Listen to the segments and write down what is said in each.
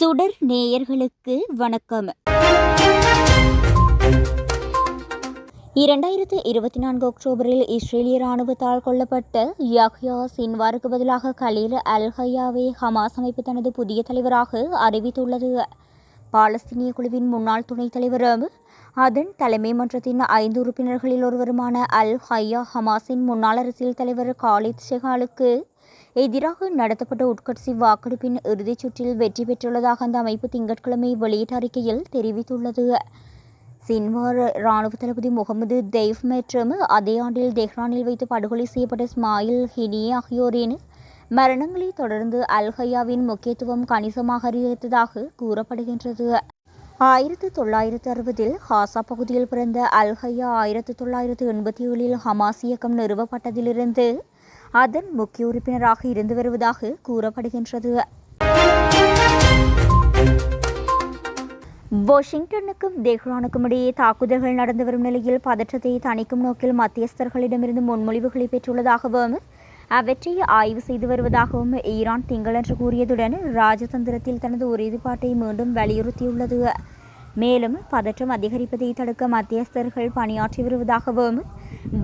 சுடர் நேயர்களுக்கு வணக்கம். 2024 அக்டோபரில் இஸ்ரேலிய இராணுவத்தால் கொல்லப்பட்ட யஹ்யா சின்வாருக்கு பதிலாக கலீல் அல் ஹய்யாவை ஹமாஸ் அமைப்பு தனது புதிய தலைவராக அறிவித்துள்ளது. பாலஸ்தீனிய குழுவின் முன்னாள் துணைத் தலைவரும் அதன் தலைமை மன்றத்தின் 5 உறுப்பினர்களில் ஒருவருமான அல் ஹய்யா ஹமாஸின் முன்னாள் அரசியல் தலைவர் காலித் ஷெஹாலுக்கு எதிராக நடத்தப்பட்ட உட்கட்சி வாக்கெடுப்பின் இறுதிச் சுற்றில் வெற்றி பெற்றுள்ளதாக அந்த அமைப்பு திங்கட்கிழமை வெளியிட்ட அறிக்கையில் தெரிவித்துள்ளது. சின்வார் இராணுவ தளபதி முகமது தெய்ஃப் மற்றும் அதே ஆண்டில் தெஹ்ரானில் வைத்து படுகொலை செய்யப்பட்ட இஸ்மாயில் ஹினியே ஆகியோரின் மரணங்களை தொடர்ந்து அல் ஹய்யாவின் முக்கியத்துவம் கணிசமாக அதிகரித்ததாக கூறப்படுகின்றது. 1960 ஹாசா பகுதியில் பிறந்த அல் ஹய்யா 1987 ஹமாஸ் இயக்கம் நிறுவப்பட்டதிலிருந்து அதன் முக்கிய உறுப்பினராக இருந்து வருவதாக கூறப்படுகின்றது. வாஷிங்டனுக்கும் தெஹ்ரானுக்கும் இடையே தாக்குதல்கள் நடந்து வரும் நிலையில் பதற்றத்தை தணிக்கும் நோக்கில் மத்தியஸ்தர்களிடமிருந்து முன்மொழிவுகளை பெற்றுள்ளதாகவும் அவற்றை ஆய்வு செய்து வருவதாகவும் ஈரான் திங்களன்று கூறியதுடன் ராஜதந்திரத்தில் தனது உறுதிப்பாட்டை மீண்டும் வலியுறுத்தியுள்ளது. மேலும் பதற்றம் அதிகரிப்பதை தடுக்க மத்தியஸ்தர்கள் பணியாற்றி வருவதாகவும்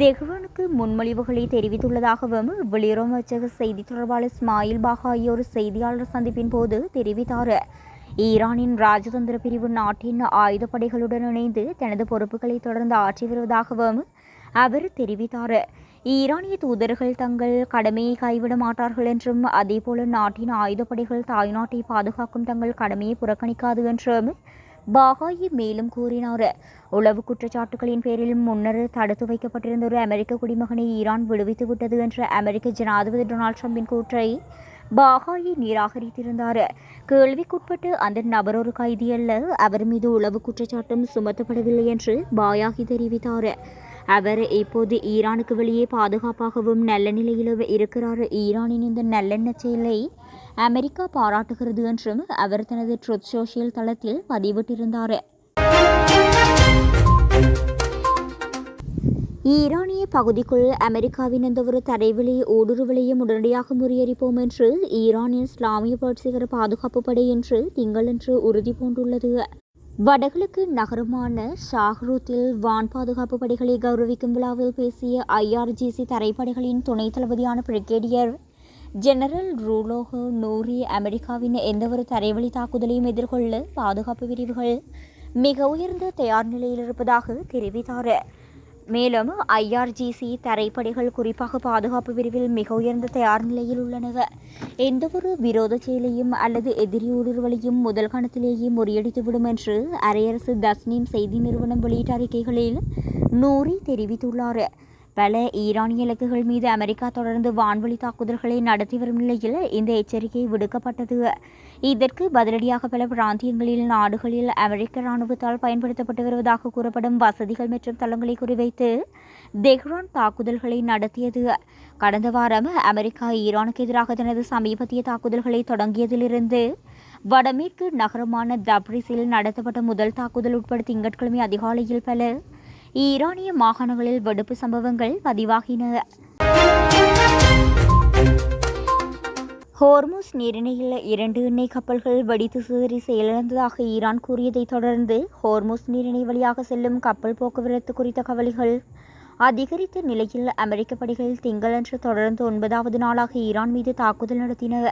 தெஹ்ரானுக்கு முன்மொழிவுகளை தெரிவித்துள்ளதாகவும் வெளியுறவு அமைச்சக செய்தி தொடர்பாளர் இஸ்மாயில் பாகாயி ஒரு செய்தியாளர் சந்திப்பின் போது தெரிவித்தார். ஈரானின் ராஜதந்திர பிரிவு நாட்டின் ஆயுதப்படைகளுடன் இணைந்து தனது பொறுப்புகளை தொடர்ந்து ஆற்றி வருவதாகவும் அவர் தெரிவித்தார். ஈரானிய தூதர்கள் தங்கள் கடமையை கைவிட மாட்டார்கள் என்றும் அதேபோல நாட்டின் ஆயுதப்படைகள் தாய்நாட்டை பாதுகாக்கும் தங்கள் கடமையை புறக்கணிக்காது என்றும் பாகாயி மேலும் கூறினார். உளவு குற்றச்சாட்டுகளின் பேரில் முன்னர் தடுத்து வைக்கப்பட்டிருந்த ஒரு அமெரிக்க குடிமகனை ஈரான் விடுவித்துவிட்டது என்ற அமெரிக்க ஜனாதிபதி டொனால்ட் ட்ரம்பின் கூற்றை பாகாயி நிராகரித்திருந்தார். கேள்விக்குட்பட்டு அந்த நபர் ஒரு கைதி அல்ல, அவர் மீது உளவு குற்றச்சாட்டும் சுமத்தப்படவில்லை என்று பாயாகி தெரிவித்தார். அவர் இப்போது ஈரானுக்கு வெளியே பாதுகாப்பாகவும் நல்ல நிலையிலும் இருக்கிறார். ஈரானின் இந்த நல்லெண்ண செயலை அமெரிக்கா பாராட்டுகிறது என்றும் அவர் தனது ட்ரூத் சோஷியல் தளத்தில் பதிவிட்டிருந்தார். ஈரானிய பகுதிக்குள் அமெரிக்காவின் எந்தவொரு தரைவழி ஊடுருவலையும் உடனடியாக முறியடிப்போம் என்று ஈரானின் இஸ்லாமிய புரட்சிகர பாதுகாப்பு படை என்று திங்களன்று உறுதி பூண்டுள்ளது. வடகிழக்கு நகரமான ஷாஹ்ரூத்தில் வான் பாதுகாப்பு படைகளை கௌரவிக்கும் விழாவில் பேசிய IRGC தரைப்படைகளின் துணை தளபதியான பிரிகேடியர் ஜெனரல் ரூலோஹோ நூரி அமெரிக்காவின் எந்தவொரு தரைவழி தாக்குதலையும் எதிர்கொள்ள பாதுகாப்பு பிரிவுகள் மிக உயர்ந்த தயார் நிலையில் இருப்பதாக தெரிவித்தார். மேலும் IRGC தரைப்படைகள் குறிப்பாக பாதுகாப்பு பிரிவில் மிக உயர்ந்த தயார் நிலையில் உள்ளன. எந்தவொரு விரோத செயலையும் அல்லது எதிரி ஊடுருவலையும் முதல் கணத்திலேயே முறியடித்துவிடும் என்று அரையரசு தஸ்னீம் செய்தி நிறுவனம் வெளியிட்ட அறிக்கைகளில் நூரி தெரிவித்துள்ளார். பல ஈரானிய இலக்குகள் மீது அமெரிக்கா தொடர்ந்து வான்வழி தாக்குதல்களை நடத்தி வரும் நிலையில் இந்த எச்சரிக்கை விடுக்கப்பட்டது. இதற்கு பதிலடியாக பல பிராந்தியங்களில் நாடுகளில் அமெரிக்க இராணுவத்தால் பயன்படுத்தப்பட்டு வருவதாக கூறப்படும் வசதிகள் மற்றும் தளங்களை குறிவைத்து தெஹ்ரான் தாக்குதல்களை நடத்தியது. கடந்த வாரம் அமெரிக்கா ஈரானுக்கு எதிராக தனது சமீபத்திய தாக்குதல்களை தொடங்கியதிலிருந்து வடமேற்கு நகரமான தப்ரிஸில் நடத்தப்பட்ட முதல் தாக்குதல் உட்பட திங்கட்கிழமை அதிகாலையில் பல ஈரானிய மாகாணங்களில் வெடிப்பு சம்பவங்கள் பதிவாகின. ஹோர்முஸ் நீரிணையில் 2 எண்ணெய் கப்பல்கள் வெடித்து சிதறி செயலிழந்ததாக ஈரான் கூறியதை தொடர்ந்து ஹோர்முஸ் நீரிணை வழியாக செல்லும் கப்பல் போக்குவரத்து குறித்த கவலைகள் அதிகரித்த நிலையில் அமெரிக்க படைகள் திங்களன்று தொடர்ந்து 9வது நாளாக ஈரான் மீது தாக்குதல் நடத்தின.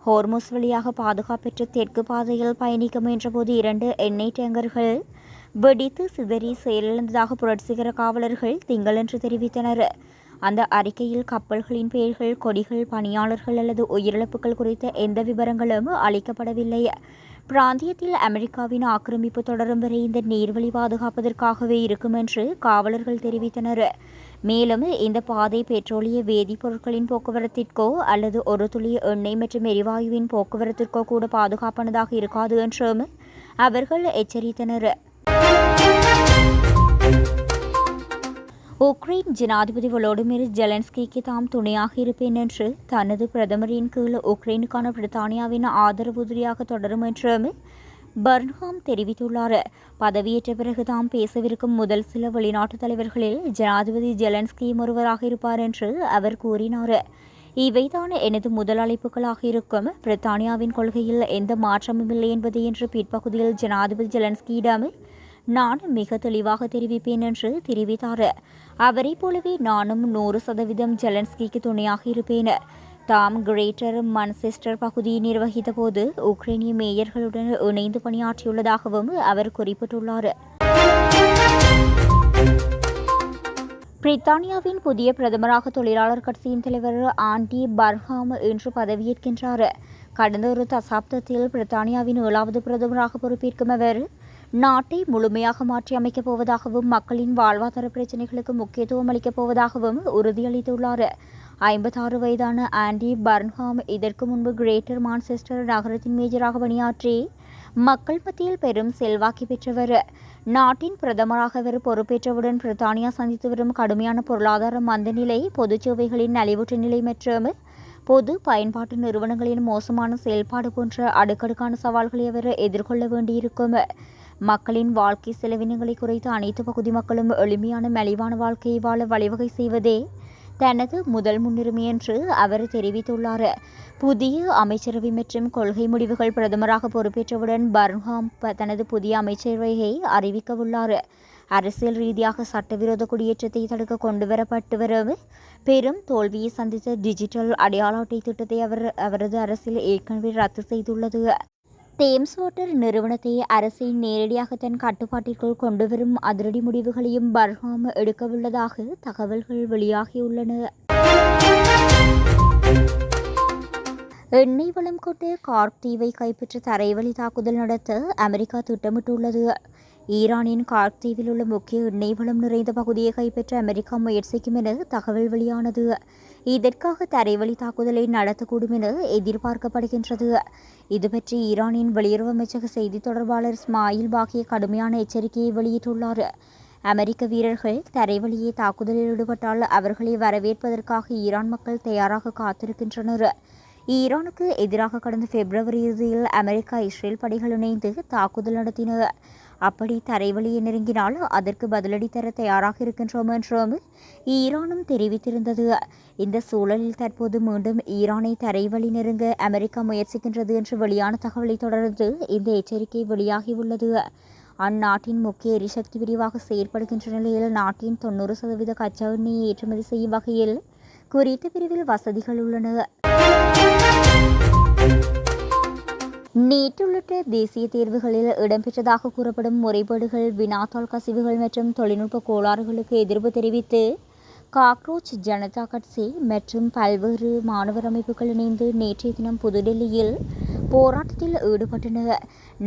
ஹோர்முஸ் வழியாக பாதுகாப்பற்ற தெற்கு பாதையில் பயணிக்க முயன்றபோது 2 எண்ணெய் டேங்கர்கள் வெடித்து சிதறி செயலிழந்ததாக புரட்சிகர காவலர்கள் திங்களன்று தெரிவித்தனர். அந்த அறிக்கையில் கப்பல்களின் பெயர்கள், கொடிகள், பணியாளர்கள் அல்லது உயிரிழப்புகள் குறித்த எந்த விவரங்களும் அளிக்கப்படவில்லை. பிராந்தியத்தில் அமெரிக்காவின் ஆக்கிரமிப்பு தொடரும் வரை இந்த நீர்வழி பாதுகாப்பதற்காகவே இருக்கும் என்று காவலர்கள் தெரிவித்தனர். மேலும் இந்த பாதை பெட்ரோலிய வேதிப்பொருட்களின் போக்குவரத்திற்கோ அல்லது ஒரு துளி எண்ணெய் மற்றும் எரிவாயுவின் போக்குவரத்திற்கோ கூட பாதுகாப்பானதாக இருக்காது என்றும் அவர்கள் எச்சரித்தனர். உக்ரைன் ஜனாதிபதி வோலோடிமிர் ஜெலன்ஸ்கிக்கு தாம் துணையாக இருப்பேன் என்று தனது பிரதமரின் கீழ் உக்ரைனுக்கான பிரித்தானியாவின் ஆதரவு உதவியாக தொடரும் என்றும் பர்ன்ஹாம் தெரிவித்துள்ளார். பதவியேற்ற பிறகு தாம் பேசவிருக்கும் முதல் சில வெளிநாட்டு தலைவர்களில் ஜனாதிபதி ஜெலன்ஸ்கியும் ஒருவராக இருப்பார் என்று அவர் கூறினார். இவைதான் எனது முதல் அழைப்புகளாக இருக்கும். பிரித்தானியாவின் கொள்கையில் எந்த மாற்றமும் இல்லை என்பதை இன்று பிற்பகுதியில் ஜனாதிபதி ஜெலன்ஸ்கியிடம் நான் மிக தெளிவாக தெரிவிப்பேன் என்று தெரிவித்தார். அவரை போலவே நானும் 100% ஜெலன்ஸ்கிக்கு துணையாக இருப்பேன். தாம் கிரேட்டர் மான்செஸ்டர் பகுதியை நிர்வகித்த போது உக்ரைனிய மேயர்களுடன் இணைந்து பணியாற்றியுள்ளதாகவும் அவர் குறிப்பிட்டுள்ளார். பிரித்தானியாவின் புதிய பிரதமராக தொழிலாளர் கட்சியின் தலைவர் ஆண்டி பர்ஹாம் இன்று பதவியேற்கின்றார். கடந்த ஒரு தசாப்தத்தில் பிரித்தானியாவின் 7வது பிரதமராக பொறுப்பேற்கும் அவர் நாட்டை முழுமையாக மாற்றி அமைக்கப் போவதாகவும் மக்களின் வாழ்வாதார பிரச்சினைகளுக்கு முக்கியத்துவம் அளிக்கப் போவதாகவும் உறுதியளித்துள்ளார். 56 வயதான ஆண்டி பர்ன்ஹாம் இதற்கு முன்பு கிரேட்டர் மான்செஸ்டர் நகரத்தின் மேஜராக பணியாற்றி மக்கள் மத்தியில் பெரும் செல்வாக்கு பெற்றவர். நாட்டின் பிரதமராக அவர் பொறுப்பேற்றவுடன் பிரித்தானியா சந்தித்து வரும் கடுமையான பொருளாதார மந்தநிலை, பொது சேவைகளின் நலிவுற்ற நிலை மற்றும் பொது பயன்பாட்டு நிறுவனங்களின் மோசமான செயல்பாடு போன்ற அடுக்கடுக்கான சவால்களை அவர் எதிர்கொள்ள வேண்டியிருக்கும். மக்களின் வாழ்க்கை செலவினங்களை குறைத்து அனைத்து பகுதி மக்களும் எளிமையான மலிவான வாழ்க்கையை வாழ வழிவகை செய்வதே தனது முதல் முன்னுரிமை என்று அவர் தெரிவித்துள்ளார். புதிய அமைச்சரவை மற்றும் கொள்கை முடிவுகள் பிரதமராக பொறுப்பேற்றவுடன் பர்ன்ஹாம் தனது புதிய அமைச்சரவையை அறிவிக்கவுள்ளார். அரசியல் ரீதியாக சட்டவிரோத குடியேற்றத்தை தடுக்க கொண்டுவரப்பட்டு வரும் பெரும் தோல்வியை சந்தித்த டிஜிட்டல் அடையாள அட்டை திட்டத்தை அவரது அரசில் ஏற்கனவே ரத்து செய்துள்ளது. தேம்ஸ் வாட்டர் நிறுவனத்தை அரசை நேரடியாக தன் கட்டுப்பாட்டிற்குள் கொண்டுவரும் அதிரடி முடிவுகளையும் பர்ஹாம் எடுக்கவுள்ளதாக தகவல்கள் வெளியாகியுள்ளன. எண்ணெய் வளம் கொண்டு கார்க் தீவை கைப்பற்ற தரைவழி தாக்குதல் நடத்த அமெரிக்கா திட்டமிட்டுள்ளது. ஈரானின் கார்க் தீவில் உள்ள முக்கிய எண்ணெய் வளம் நிறைந்த பகுதியை கைப்பற்ற அமெரிக்கா முயற்சிக்கும் என தகவல் வெளியானது. இதற்காக தரைவழி தாக்குதலை நடத்தக்கூடும் என எதிர்பார்க்கப்படுகின்றது. இதுபற்றி ஈரானின் வெளியுறவு அமைச்சக செய்தி தொடர்பாளர் இஸ்மாயில் பாகிய கடுமையான எச்சரிக்கையை வெளியிட்டுள்ளார். அமெரிக்க வீரர்கள் தரைவழியே தாக்குதலில் ஈடுபட்டால் அவர்களை வரவேற்பதற்காக ஈரான் மக்கள் தயாராக காத்திருக்கின்றனர். ஈரானுக்கு எதிராக கடந்த பிப்ரவரி இறுதியில் அமெரிக்கா இஸ்ரேல் படைகள் இணைந்து தாக்குதல் நடத்தின. அப்படி தரைவழியை நெருங்கினால் அதற்கு பதிலடி தர தயாராக இருக்கின்றோம் என்றும் ஈரானும் தெரிவித்திருந்தது. இந்த சூழலில் தற்போது மீண்டும் ஈரானை தரைவழி நெருங்க அமெரிக்கா முயற்சிக்கின்றது என்று வெளியான தகவலை தொடர்ந்து இந்த எச்சரிக்கை வெளியாகியுள்ளது. அந்நாட்டின் முக்கிய எரிசக்தி பிரிவாக செயற்படுகின்ற நிலையில் நாட்டின் 90% கச்சா எண்ணெயை ஏற்றுமதி செய்யும் வகையில் குறித்த பிரிவில் வசதிகள் உள்ளன. நீட் உள்ளிட்ட தேசிய தேர்வுகளில் இடம்பெற்றதாக கூறப்படும் முறைகேடுகள், வினாத்தாள் கசிவுகள் மற்றும் தொழில்நுட்ப கோளாறுகளுக்கு எதிர்ப்பு தெரிவித்து காக்ரோச் ஜனதா கட்சி மற்றும் பல்வேறு மாணவர் அமைப்புகள் இணைந்து நேற்றைய தினம் புதுடெல்லியில் போராட்டத்தில் ஈடுபட்டனர்.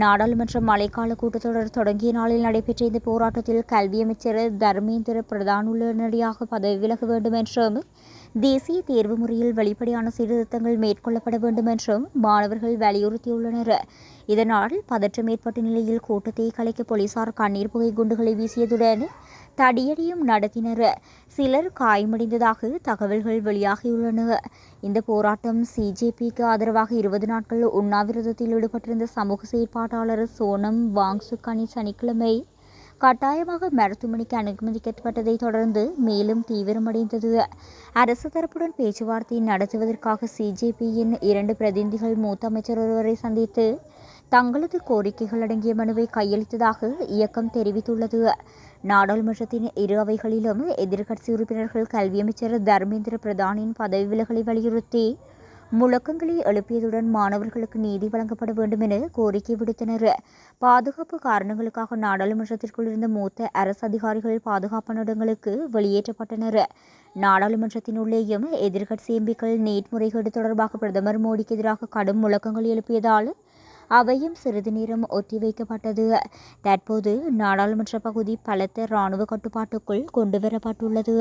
நாடாளுமன்ற மழைக்கால கூட்டத்தொடர் தொடங்கிய நாளில் நடைபெற்ற இந்த போராட்டத்தில் கல்வி அமைச்சர் தர்மேந்திர பிரதான் உடனடியாக பதவி விலக வேண்டும் என்றும் தேசிய தேர்வு முறையில் வெளிப்படையான சீர்திருத்தங்கள் மேற்கொள்ளப்பட வேண்டும் என்றும் மாணவர்கள் வலியுறுத்தியுள்ளனர். இதனால் பதற்றம் ஏற்பட்ட நிலையில் கூட்டத்தை கலைக்க போலீசார் கண்ணீர் புகை குண்டுகளை வீசியதுடன் தடியடியும் நடத்தினர். சிலர் காயமடைந்ததாக தகவல்கள் வெளியாகியுள்ளன. இந்த போராட்டம் சிஜேபிக்கு ஆதரவாக 20 நாட்கள் உண்ணாவிரதத்தில் ஈடுபட்டிருந்த சமூக செயற்பாட்டாளர் சோனம் வாங்சுக் சனிக்கிழமை கட்டாயமாக மருத்துவமனைக்கு அனுமதிக்கப்பட்டதை தொடர்ந்து மேலும் தீவிரமடைந்தது. அரசு தரப்புடன் பேச்சுவார்த்தை நடத்துவதற்காக சிஜேபியின் 2 பிரதிநிதிகள் மூத்த அமைச்சர் ஒருவரை சந்தித்து தங்களது கோரிக்கைகள் அடங்கிய மனுவை கையளித்ததாக இயக்கம் தெரிவித்துள்ளது. நாடாளுமன்றத்தின் இரு அவைகளிலும் எதிர்க்கட்சி உறுப்பினர்கள் கல்வி அமைச்சர் தர்மேந்திர பிரதானின் பதவி விலகலை வலியுறுத்தி முழக்கங்களை எழுப்பியதுடன் மாணவர்களுக்கு நீதி வழங்கப்பட வேண்டும் என கோரிக்கை விடுத்தனர். பாதுகாப்பு காரணங்களுக்காக நாடாளுமன்றத்திற்குள் இருந்த மூத்த அரசு அதிகாரிகள் பாதுகாப்பான இடங்களுக்கு வெளியேற்றப்பட்டனர். நாடாளுமன்றத்தின் உள்ளேயும் எதிர்க்கட்சி எம்பிக்கள் நீட் முறைகேடு தொடர்பாக பிரதமர் மோடிக்கு எதிராக கடும் முழக்கங்கள் எழுப்பியதால் அவையும் சிறிது நேரம் ஒத்திவைக்கப்பட்டது. தற்போது நாடாளுமன்ற பகுதி பலத்த இராணுவ கட்டுப்பாட்டுக்குள் கொண்டுவரப்பட்டுள்ளது.